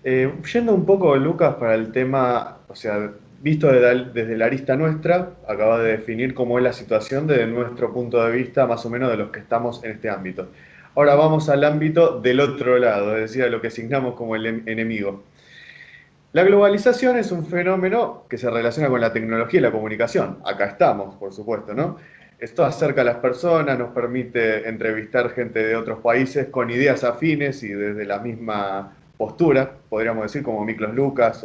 Yendo un poco, Lucas, para el tema, o sea, visto desde la arista nuestra, acaba de definir cómo es la situación desde nuestro punto de vista, más o menos de los que estamos en este ámbito. Ahora vamos al ámbito del otro lado, es decir, a lo que asignamos como el enemigo. La globalización es un fenómeno que se relaciona con la tecnología y la comunicación. Acá estamos, por supuesto, ¿no? Esto acerca a las personas, nos permite entrevistar gente de otros países con ideas afines y desde la misma postura, podríamos decir, como Miklos Lucas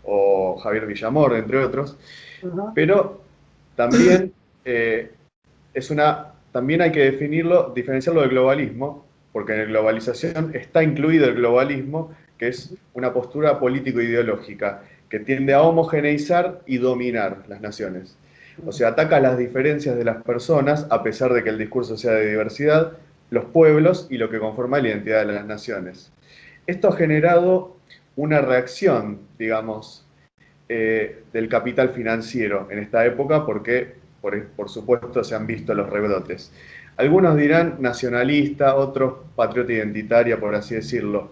o Javier Villamor, entre otros. Ajá. Pero también eh, también hay que definirlo, diferenciarlo del globalismo, porque en la globalización está incluido el globalismo, que es una postura político-ideológica que tiende a homogeneizar y dominar las naciones. O sea, ataca las diferencias de las personas, a pesar de que el discurso sea de diversidad, los pueblos y lo que conforma la identidad de las naciones. Esto ha generado una reacción, digamos, del capital financiero en esta época porque, por supuesto, se han visto los rebrotes. Algunos dirán nacionalista, otros patriota identitaria, por así decirlo.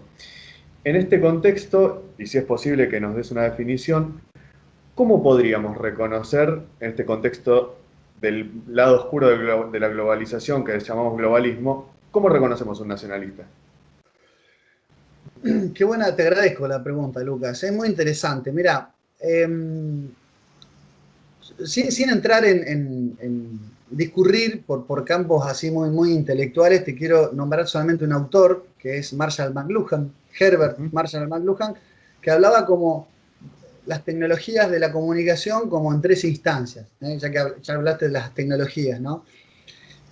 En este contexto, y si es posible que nos des una definición, ¿cómo podríamos reconocer en este contexto del lado oscuro de la globalización que llamamos globalismo, cómo reconocemos un nacionalista? Qué buena, te agradezco la pregunta, Lucas. Es muy interesante. Mira, sin entrar en discurrir por campos así muy intelectuales, te quiero nombrar solamente un autor, que es Marshall McLuhan, Uh Herbert -huh. Marshall McLuhan, que hablaba como las tecnologías de la comunicación como en tres instancias, ya que ya hablaste de las tecnologías, ¿no?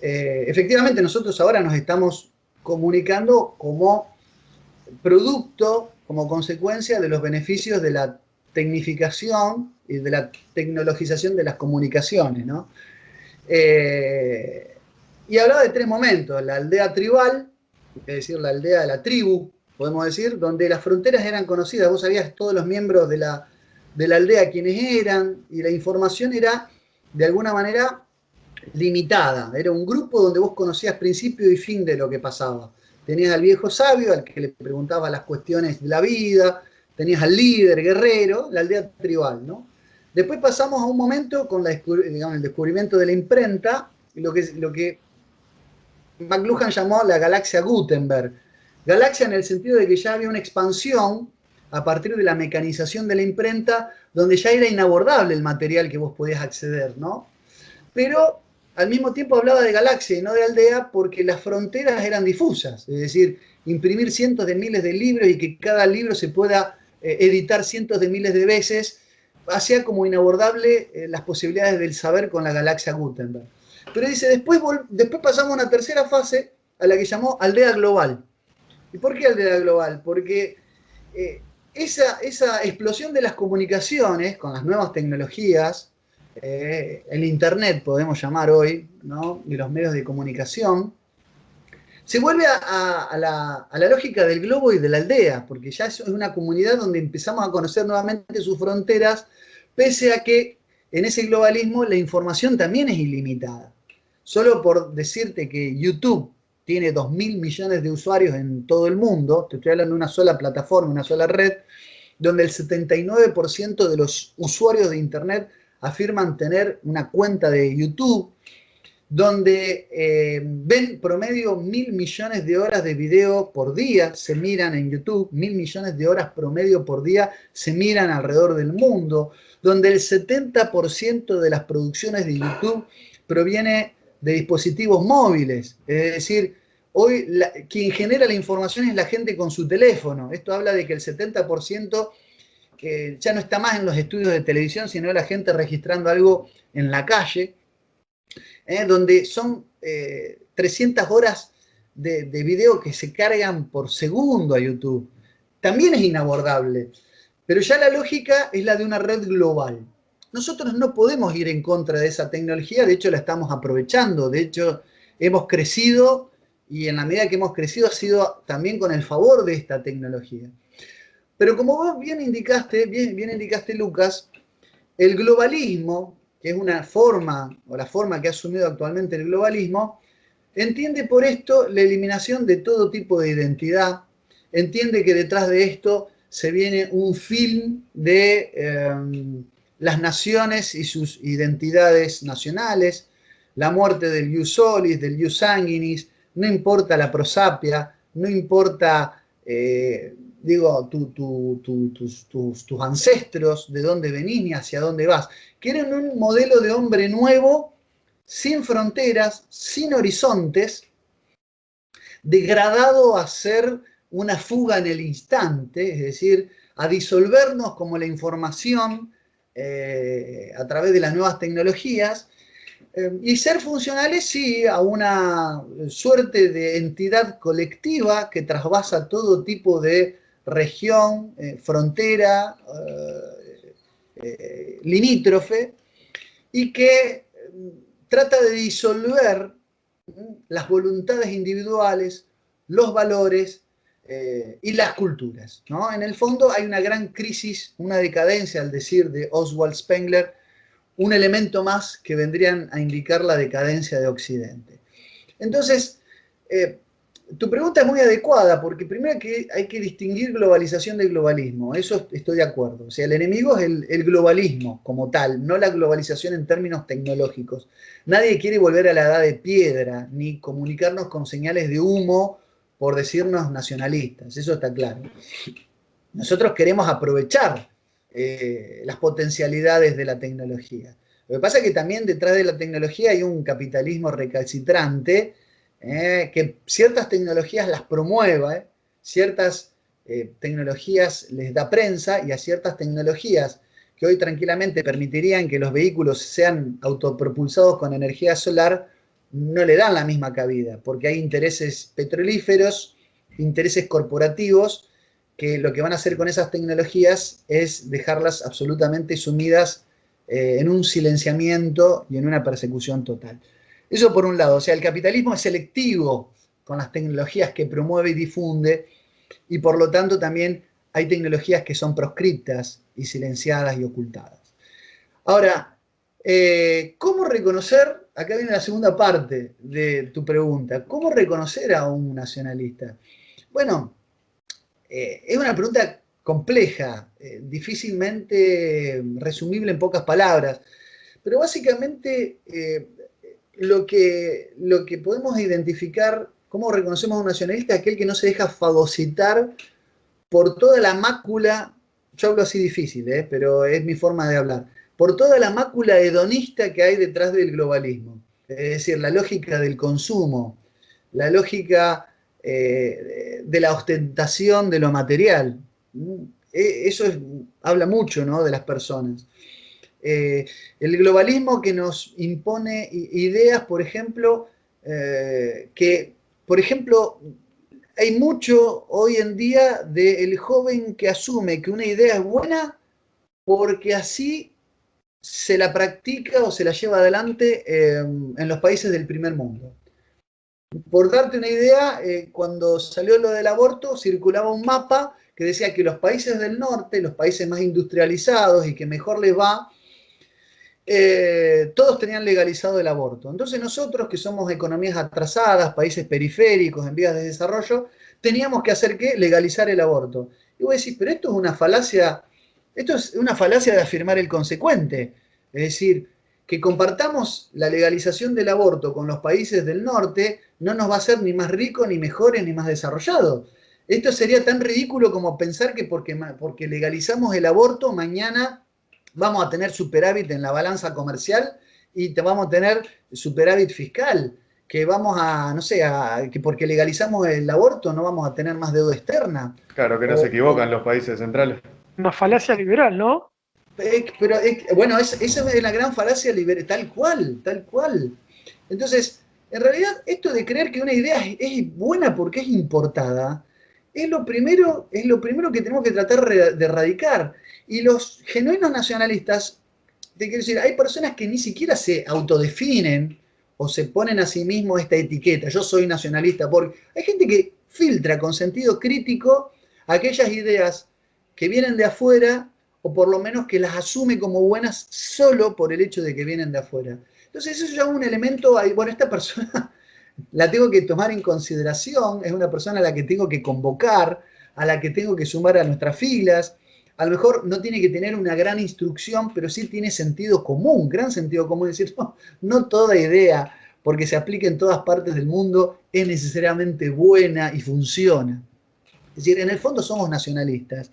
Efectivamente, nosotros ahora nos estamos comunicando como producto, como consecuencia de los beneficios de la tecnificación y de la tecnologización de las comunicaciones, ¿no? Y hablaba de tres momentos: la aldea tribal, es decir, la aldea de la tribu, podemos decir, donde las fronteras eran conocidas, vos sabías todos los miembros de la aldea quiénes eran, y la información era de alguna manera limitada, era un grupo donde vos conocías principio y fin de lo que pasaba. Tenías al viejo sabio, al que le preguntaba las cuestiones de la vida, tenías al líder guerrero, la aldea tribal, ¿no? Después pasamos a un momento con digamos, el descubrimiento de la imprenta, lo que McLuhan llamó la galaxia Gutenberg. Galaxia en el sentido de que ya había una expansión a partir de la mecanización de la imprenta, donde ya era inabordable el material que vos podías acceder, ¿no? Pero al mismo tiempo hablaba de galaxia y no de aldea porque las fronteras eran difusas, es decir, imprimir cientos de miles de libros y que cada libro se pueda editar cientos de miles de veces, hacía como inabordable las posibilidades del saber con la galaxia Gutenberg. Pero dice, después pasamos a una tercera fase a la que llamó aldea global. ¿Y por qué aldea global? Porque esa explosión de las comunicaciones con las nuevas tecnologías, el Internet podemos llamar hoy, ¿no? Y los medios de comunicación, se vuelve a la lógica del globo y de la aldea, porque ya es una comunidad donde empezamos a conocer nuevamente sus fronteras, pese a que en ese globalismo la información también es ilimitada. Solo por decirte que YouTube tiene 2.000 millones de usuarios en todo el mundo, te estoy hablando de una sola plataforma, una sola red, donde el 79% de los usuarios de Internet afirman tener una cuenta de YouTube, donde ven promedio 1.000 millones de horas de video por día, se miran en YouTube, 1.000 millones de horas promedio por día se miran alrededor del mundo, donde el 70% de las producciones de YouTube proviene de dispositivos móviles, es decir, hoy quien genera la información es la gente con su teléfono. Esto habla de que el 70% que ya no está más en los estudios de televisión, sino la gente registrando algo en la calle, donde son 300 horas de video que se cargan por segundo a YouTube. También es inabordable, pero ya la lógica es la de una red global. Nosotros no podemos ir en contra de esa tecnología, de hecho la estamos aprovechando, de hecho hemos crecido y en la medida que hemos crecido ha sido también con el favor de esta tecnología. Pero como vos bien indicaste, Lucas, el globalismo, que es una forma, o la forma que ha asumido actualmente el globalismo, entiende por esto la eliminación de todo tipo de identidad, entiende que detrás de esto se viene un film de las naciones y sus identidades nacionales, la muerte del ius solis, del ius sanguinis, no importa la prosapia, no importa, digo, tus ancestros, de dónde venís ni hacia dónde vas. Quieren un modelo de hombre nuevo, sin fronteras, sin horizontes, degradado a ser una fuga en el instante, es decir, a disolvernos como la información a través de las nuevas tecnologías, y ser funcionales, sí, a una suerte de entidad colectiva que trasvasa todo tipo de región, frontera, limítrofe, y que trata de disolver las voluntades individuales, los valores y las culturas, ¿no? En el fondo hay una gran crisis, una decadencia, al decir de Oswald Spengler, un elemento más que vendrían a indicar la decadencia de Occidente. Entonces, tu pregunta es muy adecuada, porque primero que hay que distinguir globalización del globalismo, eso estoy de acuerdo. O sea, el enemigo es el globalismo como tal, no la globalización en términos tecnológicos. Nadie quiere volver a la edad de piedra, ni comunicarnos con señales de humo por decirnos nacionalistas, eso está claro. Nosotros queremos aprovechar las potencialidades de la tecnología. Lo que pasa es que también detrás de la tecnología hay un capitalismo recalcitrante, que ciertas tecnologías las promueve, ciertas tecnologías les da prensa, y a ciertas tecnologías que hoy tranquilamente permitirían que los vehículos sean autopropulsados con energía solar, no le dan la misma cabida, porque hay intereses petrolíferos, intereses corporativos, que lo que van a hacer con esas tecnologías es dejarlas absolutamente sumidas en un silenciamiento y en una persecución total. Eso por un lado, o sea, el capitalismo es selectivo con las tecnologías que promueve y difunde, y por lo tanto también hay tecnologías que son proscriptas y silenciadas y ocultadas. Ahora, ¿cómo reconocer? Acá viene la segunda parte de tu pregunta. ¿Cómo reconocer a un nacionalista? Bueno, es una pregunta compleja, difícilmente resumible en pocas palabras, pero básicamente lo que podemos identificar, cómo reconocemos a un nacionalista, es aquel que no se deja fagocitar por toda la mácula, yo hablo así difícil, pero es mi forma de hablar, por toda la mácula hedonista que hay detrás del globalismo. Es decir, la lógica del consumo, la lógica de la ostentación de lo material. Eso habla mucho, ¿no?, de las personas. El globalismo que nos impone ideas, por ejemplo, por ejemplo, hay mucho hoy en día del joven que asume que una idea es buena porque así se la practica o se la lleva adelante en los países del primer mundo. Por darte una idea, cuando salió lo del aborto, circulaba un mapa que decía que los países del norte, los países más industrializados y que mejor les va, todos tenían legalizado el aborto. Entonces nosotros, que somos economías atrasadas, países periféricos, en vías de desarrollo, teníamos que hacer ¿qué? Legalizar el aborto. Y vos decís, pero esto es una falacia de afirmar el consecuente. Es decir, que compartamos la legalización del aborto con los países del norte no nos va a hacer ni más ricos, ni mejores, ni más desarrollados. Esto sería tan ridículo como pensar que porque legalizamos el aborto, mañana vamos a tener superávit en la balanza comercial y vamos a tener superávit fiscal, que vamos a, no sé, que porque legalizamos el aborto no vamos a tener más deuda externa. Claro que no se equivocan los países centrales. Una falacia liberal, ¿no? Pero bueno, esa es la gran falacia liberal, tal cual, tal cual. Entonces, en realidad, esto de creer que una idea es buena porque es importada, es lo primero que tenemos que tratar de erradicar. Y los genuinos nacionalistas, te quiero decir, hay personas que ni siquiera se autodefinen o se ponen a sí mismos esta etiqueta, yo soy nacionalista, porque hay gente que filtra con sentido crítico aquellas ideas que vienen de afuera, o por lo menos que las asume como buenas solo por el hecho de que vienen de afuera. Entonces eso ya es un elemento, bueno, esta persona la tengo que tomar en consideración, es una persona a la que tengo que convocar a la que tengo que sumar a nuestras filas. A lo mejor no tiene que tener una gran instrucción, pero sí tiene sentido común, gran sentido común. Es decir, no toda idea, porque se aplica en todas partes del mundo, es necesariamente buena y funciona. Es decir, en el fondo somos nacionalistas.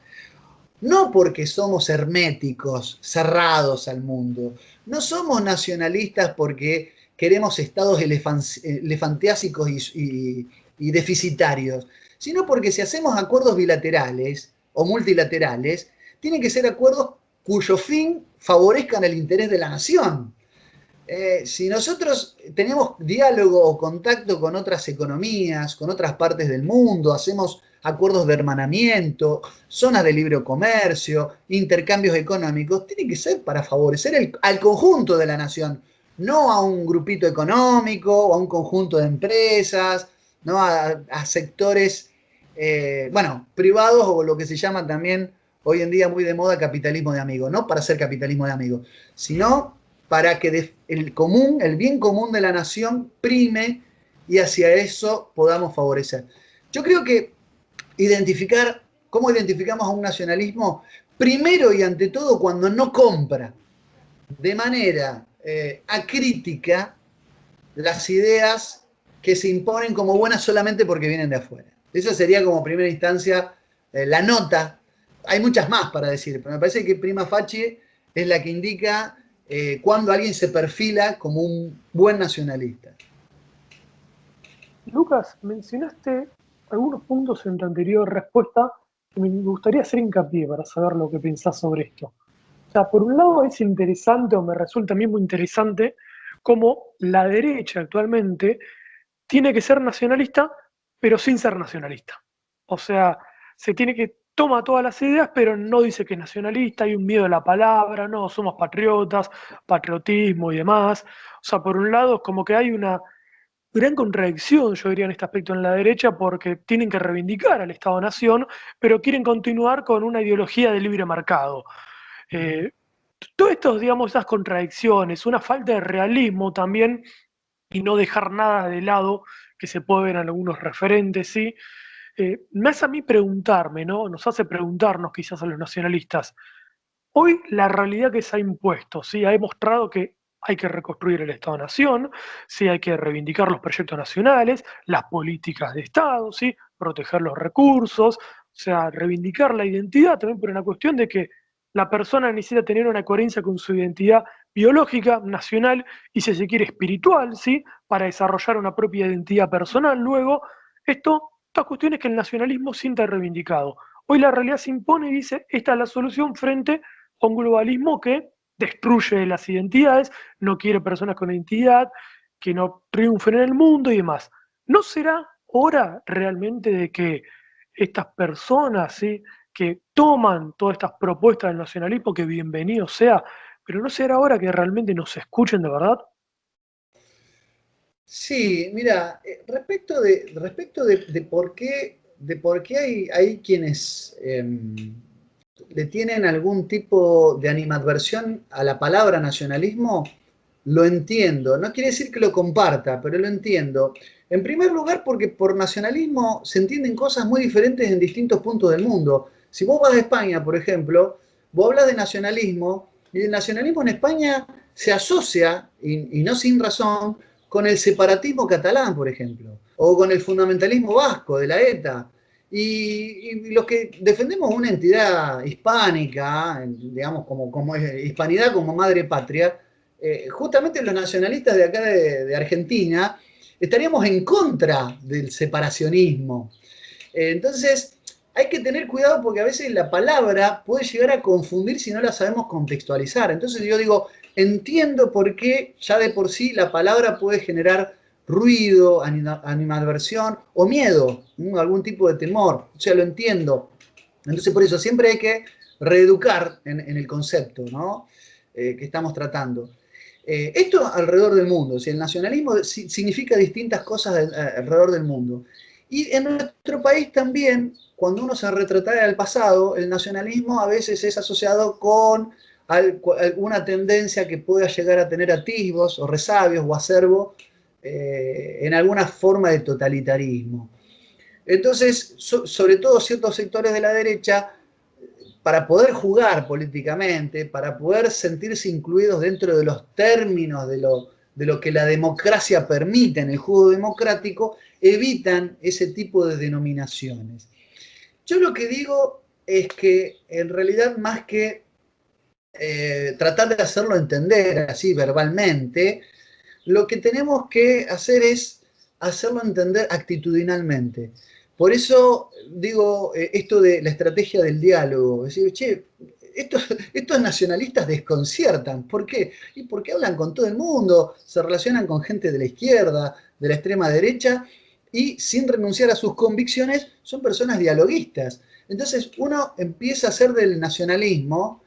No porque somos herméticos, cerrados al mundo. No somos nacionalistas porque queremos estados elefantiásicos y deficitarios, sino porque si hacemos acuerdos bilaterales o multilaterales, tienen que ser acuerdos cuyo fin favorezcan el interés de la nación. Si nosotros tenemos diálogo o contacto con otras economías, con otras partes del mundo, hacemos acuerdos de hermanamiento, zonas de libre comercio, intercambios económicos, tiene que ser para favorecer al conjunto de la nación, no a un grupito económico o a un conjunto de empresas, no a sectores, privados o lo que se llama también hoy en día muy de moda capitalismo de amigos, no para hacer capitalismo de amigos, sino para que el bien común de la nación prime y hacia eso podamos favorecer. Yo creo que ¿cómo identificamos a un nacionalismo? Primero y ante todo cuando no compra de manera acrítica las ideas que se imponen como buenas solamente porque vienen de afuera. Esa sería como primera instancia la nota. Hay muchas más para decir, pero me parece que prima facie es la que indica cuando alguien se perfila como un buen nacionalista. Lucas, mencionaste algunos puntos en tu anterior respuesta que me gustaría hacer hincapié para saber lo que pensás sobre esto. O sea, por un lado es interesante, o me resulta a mí muy interesante, cómo la derecha actualmente tiene que ser nacionalista, pero sin ser nacionalista. O sea, toma todas las ideas, pero no dice que es nacionalista, hay un miedo a la palabra, no, somos patriotas, patriotismo y demás. O sea, por un lado es como que hay una gran contradicción, yo diría, en este aspecto en la derecha, porque tienen que reivindicar al Estado-Nación, pero quieren continuar con una ideología de libre mercado. Eh, Todas estos, digamos, esas contradicciones, una falta de realismo también, y no dejar nada de lado, que se puede ver en algunos referentes, ¿sí? Me hace a mí preguntarme, ¿no? Nos hace preguntarnos quizás a los nacionalistas. Hoy la realidad que se ha impuesto, ¿sí? Ha demostrado que hay que reconstruir el Estado-Nación, ¿sí? Hay que reivindicar los proyectos nacionales, las políticas de Estado, ¿sí? Proteger los recursos, o sea, reivindicar la identidad también por una cuestión de que la persona necesita tener una coherencia con su identidad biológica, nacional y si se quiere espiritual, ¿sí? Para desarrollar una propia identidad personal. Luego, estas cuestiones que el nacionalismo sienta reivindicado. Hoy la realidad se impone y dice, esta es la solución frente a un globalismo que destruye las identidades, no quiere personas con identidad, que no triunfen en el mundo y demás. ¿No será hora realmente de que estas personas, ¿sí? que toman todas estas propuestas del nacionalismo, que bienvenido sea, pero no será hora que realmente nos escuchen de verdad? Sí, mira, respecto de por qué hay quienes le tienen algún tipo de animadversión a la palabra nacionalismo, lo entiendo. No quiere decir que lo comparta, pero lo entiendo. En primer lugar, porque por nacionalismo se entienden cosas muy diferentes en distintos puntos del mundo. Si vos vas a España, por ejemplo, vos hablas de nacionalismo, y el nacionalismo en España se asocia, y no sin razón, con el separatismo catalán, por ejemplo, o con el fundamentalismo vasco de la ETA. Y los que defendemos una entidad hispánica, digamos, como hispanidad como madre patria, justamente los nacionalistas de acá de Argentina estaríamos en contra del separacionismo. Entonces, hay que tener cuidado porque a veces la palabra puede llegar a confundir si no la sabemos contextualizar. Entonces yo digo, entiendo por qué ya de por sí la palabra puede generar ruido, animadversión o miedo, algún tipo de temor. O sea, lo entiendo. Entonces por eso siempre hay que reeducar en el concepto, ¿no? Que estamos tratando. Esto alrededor del mundo, si el nacionalismo significa distintas cosas alrededor del mundo. Y en nuestro país también, cuando uno se retrotrae al pasado, el nacionalismo a veces es asociado con alguna tendencia que pueda llegar a tener atisbos o resabios o acervo en alguna forma de totalitarismo. Entonces, sobre todo ciertos sectores de la derecha, para poder jugar políticamente, para poder sentirse incluidos dentro de los términos de lo que la democracia permite en el juego democrático, evitan ese tipo de denominaciones. Yo lo que digo es que en realidad más que tratar de hacerlo entender así verbalmente, lo que tenemos que hacer es hacerlo entender actitudinalmente. Por eso digo esto de la estrategia del diálogo. Es decir, che, estos nacionalistas desconciertan. ¿Por qué? Y porque hablan con todo el mundo, se relacionan con gente de la izquierda, de la extrema derecha, y sin renunciar a sus convicciones, son personas dialoguistas. Entonces uno empieza a hacer del nacionalismo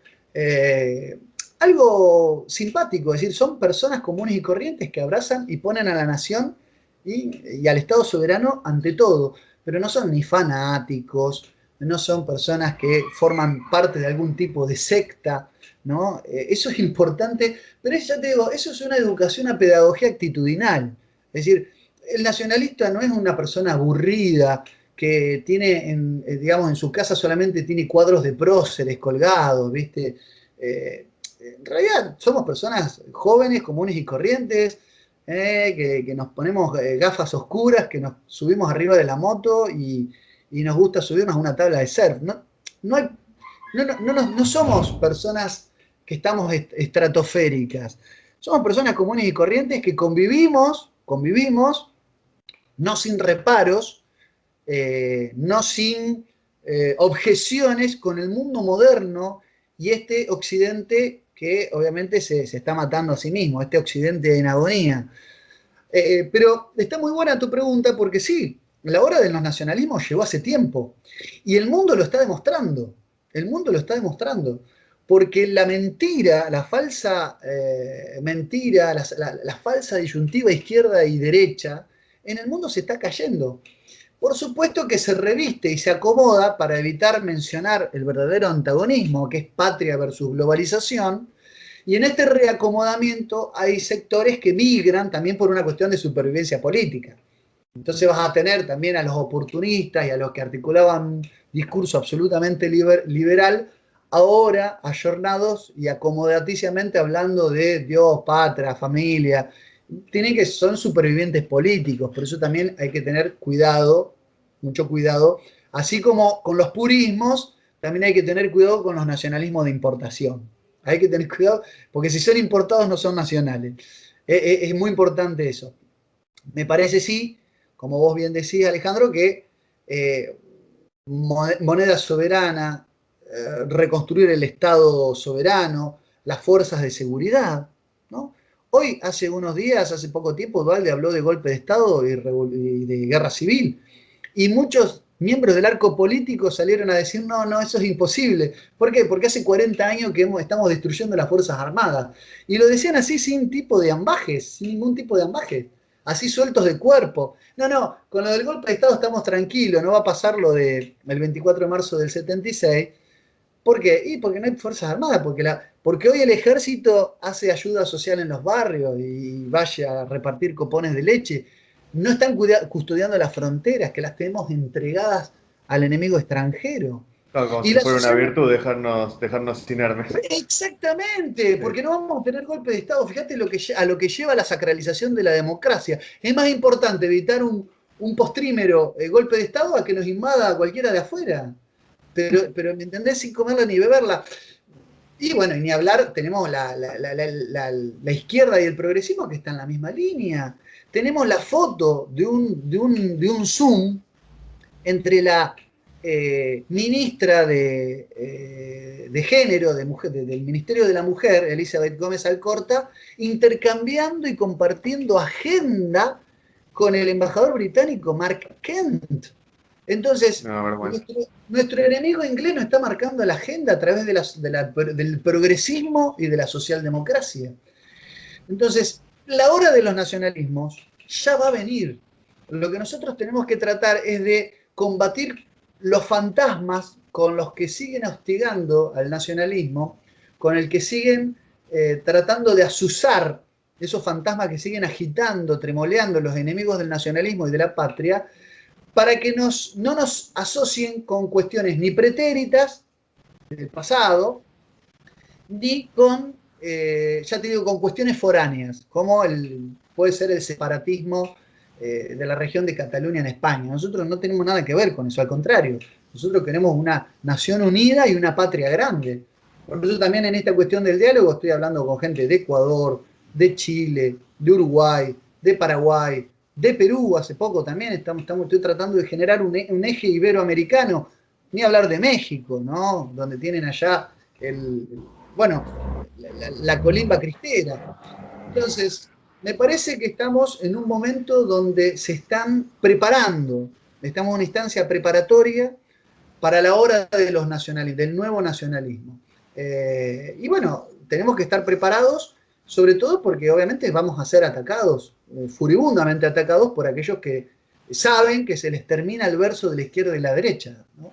algo simpático, es decir, son personas comunes y corrientes que abrazan y ponen a la nación y al Estado soberano ante todo, pero no son ni fanáticos, no son personas que forman parte de algún tipo de secta, ¿no? Eso es importante, pero ya te digo, eso es una educación, una pedagogía actitudinal. Es decir, el nacionalista no es una persona aburrida que tiene, digamos, en su casa solamente tiene cuadros de próceres colgados, ¿viste? En realidad somos personas jóvenes, comunes y corrientes, que nos ponemos gafas oscuras, que nos subimos arriba de la moto y nos gusta subirnos a una tabla de surf. No somos personas que estamos estratosféricas. Somos personas comunes y corrientes que convivimos, no sin reparos, no sin objeciones con el mundo moderno y este occidente que obviamente se está matando a sí mismo, este occidente en agonía. Pero está muy buena tu pregunta porque sí, la hora de los nacionalismos llegó hace tiempo y el mundo lo está demostrando, porque la mentira, la falsa mentira, la falsa disyuntiva izquierda y derecha, en el mundo se está cayendo. Por supuesto que se reviste y se acomoda para evitar mencionar el verdadero antagonismo, que es patria versus globalización, y en este reacomodamiento hay sectores que migran también por una cuestión de supervivencia política. Entonces vas a tener también a los oportunistas y a los que articulaban un discurso absolutamente liberal, ahora ayornados y acomodaticiamente hablando de Dios, patria, familia. Son supervivientes políticos, por eso también hay que tener cuidado, mucho cuidado, así como con los purismos, también hay que tener cuidado con los nacionalismos de importación. Hay que tener cuidado, porque si son importados no son nacionales. Es muy importante eso. Me parece, sí, como vos bien decís, Alejandro, que moneda soberana, reconstruir el Estado soberano, las fuerzas de seguridad, ¿no? Hoy, hace unos días, hace poco tiempo, Duhalde habló de golpe de Estado y de guerra civil. Y muchos miembros del arco político salieron a decir, no, eso es imposible. ¿Por qué? Porque hace 40 años que estamos destruyendo las Fuerzas Armadas. Y lo decían así sin tipo de ambajes, sin ningún tipo de ambajes. Así sueltos de cuerpo. No, con lo del golpe de Estado estamos tranquilos, no va a pasar lo del 24 de marzo del 76. ¿Por qué? Y porque no hay Fuerzas Armadas, porque hoy el ejército hace ayuda social en los barrios y vaya a repartir copones de leche. No están custodiando las fronteras, que las tenemos entregadas al enemigo extranjero. No, como Y si fuera una virtud dejarnos inermes. Exactamente, porque no vamos a tener golpe de Estado. Fíjate a lo que lleva la sacralización de la democracia. Es más importante evitar un postrímero golpe de Estado a que nos invada cualquiera de afuera. Pero ¿me entendés? Sin comerla ni beberla. Y bueno, y ni hablar, tenemos la izquierda y el progresismo que están en la misma línea. Tenemos la foto de un Zoom entre la ministra de Género del Ministerio de la Mujer, Elizabeth Gómez Alcorta, intercambiando y compartiendo agenda con el embajador británico Mark Kent. Entonces, nuestro enemigo inglés nos está marcando la agenda a través del progresismo y de la socialdemocracia. Entonces, la hora de los nacionalismos ya va a venir. Lo que nosotros tenemos que tratar es de combatir los fantasmas con los que siguen hostigando al nacionalismo, con el que siguen tratando de azuzar esos fantasmas que siguen agitando, tremoleando los enemigos del nacionalismo y de la patria, para que no nos asocien con cuestiones ni pretéritas del pasado, ni con, ya te digo, con cuestiones foráneas, como puede ser el separatismo de la región de Cataluña en España. Nosotros no tenemos nada que ver con eso, al contrario, nosotros queremos una nación unida y una patria grande. Por eso también en esta cuestión del diálogo estoy hablando con gente de Ecuador, de Chile, de Uruguay, de Paraguay, de Perú. Hace poco también estoy tratando de generar un eje iberoamericano, ni hablar de México, ¿no? Donde tienen allá la colimba cristera. Entonces, me parece que estamos en un momento donde se están preparando, estamos en una instancia preparatoria para la hora de los del nuevo nacionalismo. Y bueno, tenemos que estar preparados, sobre todo porque obviamente vamos a ser atacados, furibundamente atacados por aquellos que saben que se les termina el verso de la izquierda y la derecha, ¿no?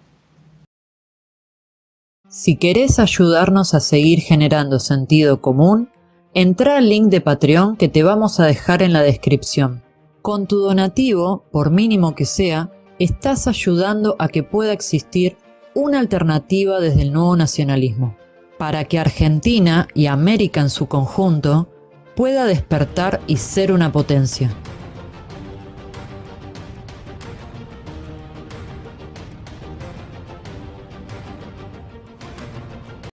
Si querés ayudarnos a seguir generando sentido común, entra al link de Patreon que te vamos a dejar en la descripción. Con tu donativo, por mínimo que sea, estás ayudando a que pueda existir una alternativa desde el nuevo nacionalismo, para que Argentina y América en su conjunto pueda despertar y ser una potencia.